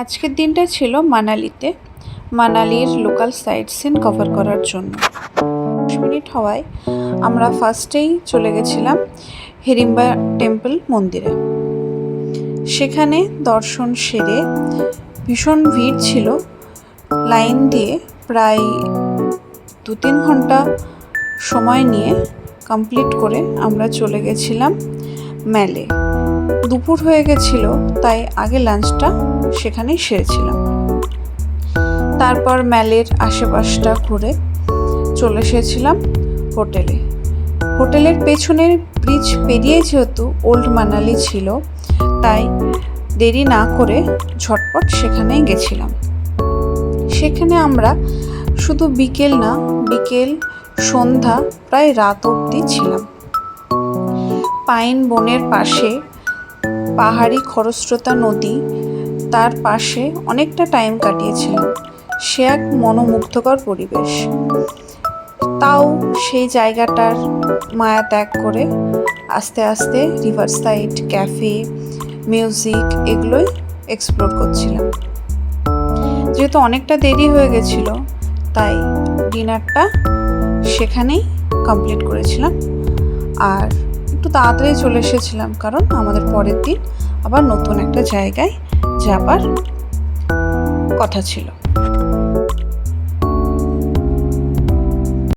আজকের দিনটা ছিল মানালিতে। মানালির লোকাল সাইট সিন কভার করার জন্য 10 মিনিট হওয়ায় আমরা ফার্স্টেই চলে গেছিলাম হিড়িম্বা টেম্পল মন্দিরে। সেখানে দর্শন সেরে ভীষণ ভিড় ছিল, লাইন দিয়ে প্রায় 2-3 ঘন্টা সময় নিয়ে কমপ্লিট করে আমরা চলে গেছিলাম ম্যালে। দুপুর হয়ে গেছিলো, তাই আগে লাঞ্চটা সেখানেই সেরেছিলাম। তারপর ম্যালের আশেপাশটা ঘুরে চলে এসেছিলাম হোটেলে। হোটেলের পেছনের ব্রিজ পেরিয়ে যেহেতু ওল্ড মানালি ছিল, তাই দেরি না করে ঝটপট সেখানেই গেছিলাম। সেখানে আমরা শুধু বিকেল না, বিকেল সন্ধ্যা প্রায় রাত অবধি ছিলাম। পাইন বনের পাশে পাহাড়ি খরস্রোতা নদী, তার পাশে অনেকটা টাইম কাটিয়েছিলাম। সে এক মনোমুগ্ধকর পরিবেশ। তাও সেই জায়গাটার মায়া ত্যাগ করে আস্তে আস্তে রিভার সাইড, ক্যাফে, মিউজিক এগুলোই এক্সপ্লোর করছিলাম। যেহেতু অনেকটা দেরি হয়ে গেছিলো, তাই ডিনারটা সেখানেই কমপ্লিট করেছিলাম। আর একটু তাড়াতাড়ি চলে এসেছিলাম, কারণ আমাদের পরের দিন আবার নতুন একটা জায়গায় যাবার কথা ছিল।